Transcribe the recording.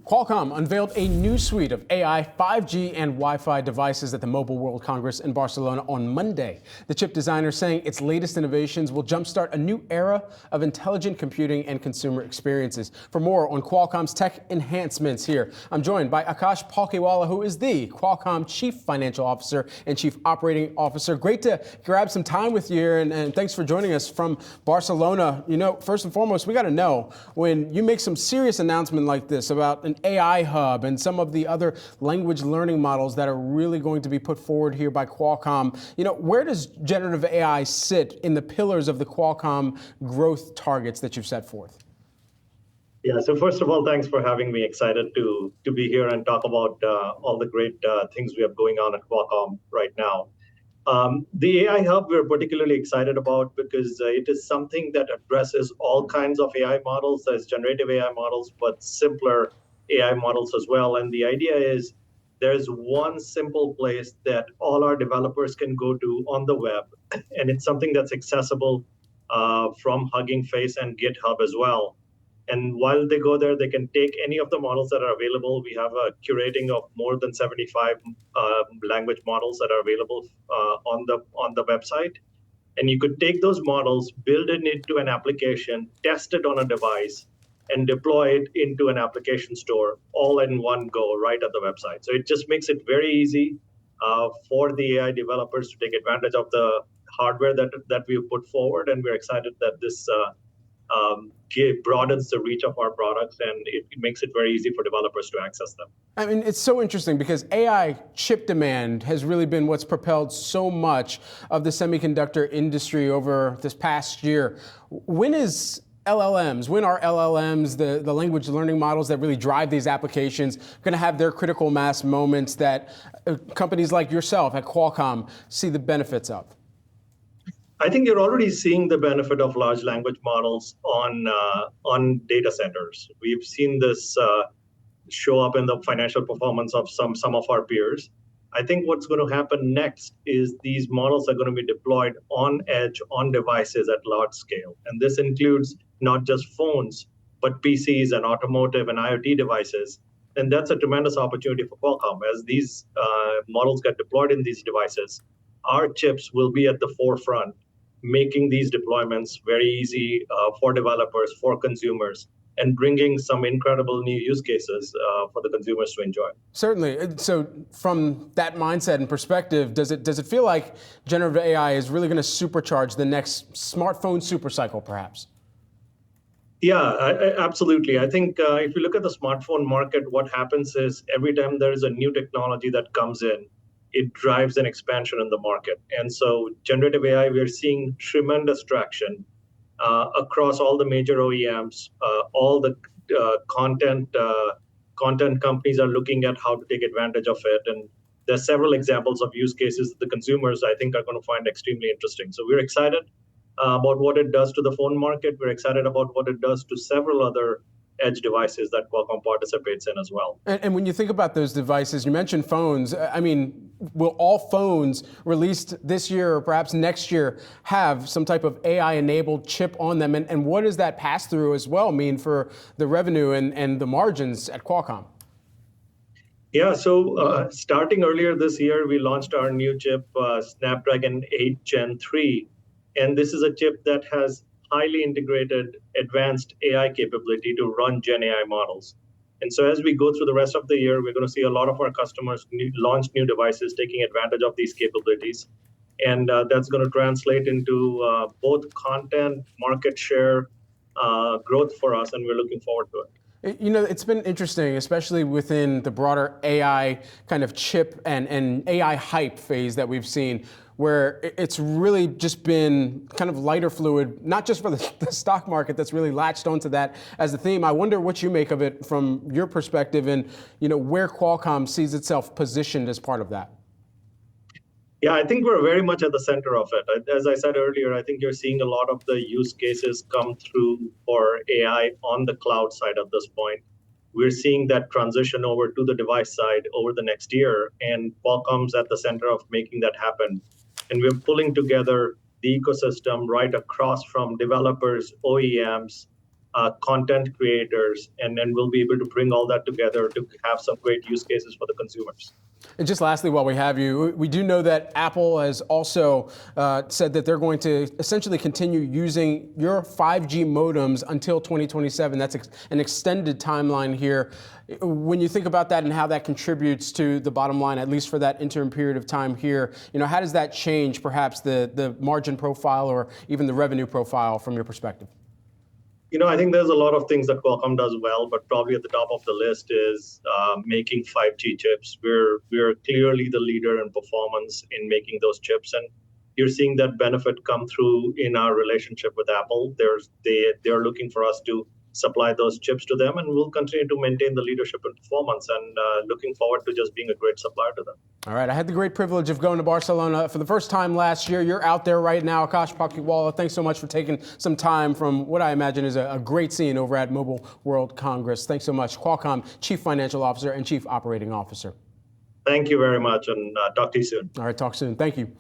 Qualcomm unveiled a new suite of AI, 5G, and Wi-Fi devices at the Mobile World Congress in Barcelona on Monday. The chip designer saying its latest innovations will jumpstart a new era of intelligent computing and consumer experiences. For more on Qualcomm's tech enhancements here, I'm joined by Akash Palkhiwala, who is the Qualcomm Chief Financial Officer and Chief Operating Officer. Great to grab some time with you here, and thanks for joining us from Barcelona. You know, first and foremost, we got to know, when you make some serious announcement like this about an AI hub and some of the other language learning models that are really going to be put forward here by Qualcomm, you know, where does generative AI sit in the pillars of the Qualcomm growth targets that you've set forth? Yeah, so first of all, thanks for having me. Excited to be here and talk about all the great things we have going on at Qualcomm right now. The AI Hub we're particularly excited about because it is something that addresses all kinds of AI models, as generative AI models, but simpler AI models as well. And the idea is there's one simple place that all our developers can go to on the web, and it's something that's accessible from Hugging Face and GitHub as well. And while they go there, they can take any of the models that are available. We have a curating of more than 75 language models that are available on the website. And you could take those models, build it into an application, test it on a device, and deploy it into an application store all in one go right at the website. So it just makes it very easy for the AI developers to take advantage of the hardware that we've put forward. And we're excited that this broadens the reach of our products, and it makes it very easy for developers to access them. I mean, it's so interesting because AI chip demand has really been what's propelled so much of the semiconductor industry over this past year. When are LLMs, the language learning models that really drive these applications, going to have their critical mass moments that companies like yourself at Qualcomm see the benefits of? I think you're already seeing the benefit of large language models on data centers. We've seen this show up in the financial performance of some of our peers. I think what's going to happen next is these models are going to be deployed on edge, on devices at large scale. And this includes not just phones, but PCs and automotive and IoT devices. And that's a tremendous opportunity for Qualcomm. As these models get deployed in these devices, our chips will be at the forefront, making these deployments very easy for developers, for consumers, and bringing some incredible new use cases for the consumers to enjoy. Certainly. So from that mindset and perspective, does it feel like generative AI is really going to supercharge the next smartphone supercycle, perhaps? Yeah, absolutely. I think if you look at the smartphone market, what happens is every time there is a new technology that comes in, it drives an expansion in the market. And so generative AI, we're seeing tremendous traction across all the major OEMs. All the content companies are looking at how to take advantage of it. And there's several examples of use cases that the consumers, I think, are going to find extremely interesting. So we're excited about what it does to the phone market. We're excited about what it does to several other edge devices that Qualcomm participates in as well. And when you think about those devices, you mentioned phones. I mean, will all phones released this year or perhaps next year have some type of AI-enabled chip on them? And what does that pass-through as well mean for the revenue and the margins at Qualcomm? Yeah, so starting earlier this year, we launched our new chip, Snapdragon 8 Gen 3. And this is a chip that has highly integrated advanced AI capability to run Gen AI models. And so as we go through the rest of the year, we're going to see a lot of our customers launch new devices taking advantage of these capabilities. And that's going to translate into both content, market share, growth for us, and we're looking forward to it. You know, it's been interesting, especially within the broader AI kind of chip and AI hype phase that we've seen, where it's really just been kind of lighter fluid, not just for the stock market that's really latched onto that as a theme. I wonder what you make of it from your perspective and, you know, where Qualcomm sees itself positioned as part of that. Yeah, I think we're very much at the center of it. As I said earlier, I think you're seeing a lot of the use cases come through for AI on the cloud side at this point. We're seeing that transition over to the device side over the next year, and Qualcomm's at the center of making that happen. And we're pulling together the ecosystem right across from developers, OEMs, content creators, and then we'll be able to bring all that together to have some great use cases for the consumers. And just lastly, while we have you, we do know that Apple has also said that they're going to essentially continue using your 5G modems until 2027. That's an extended timeline here. When you think about that and how that contributes to the bottom line, at least for that interim period of time here, how does that change perhaps the margin profile or even the revenue profile from your perspective? I think there's a lot of things that Qualcomm does well, but probably at the top of the list is making 5G chips. We're clearly the leader in performance in making those chips, and you're seeing that benefit come through in our relationship with Apple. They're looking for us to supply those chips to them, and we'll continue to maintain the leadership in performance, and looking forward to just being a great supplier to them. All right, I had the great privilege of going to Barcelona for the first time last year. You're out there right now. Akash, Palkhiwala, thanks so much for taking some time from what I imagine is a great scene over at Mobile World Congress. Thanks so much. Qualcomm Chief Financial Officer and Chief Operating Officer. Thank you very much, and talk to you soon. All right, talk soon. Thank you.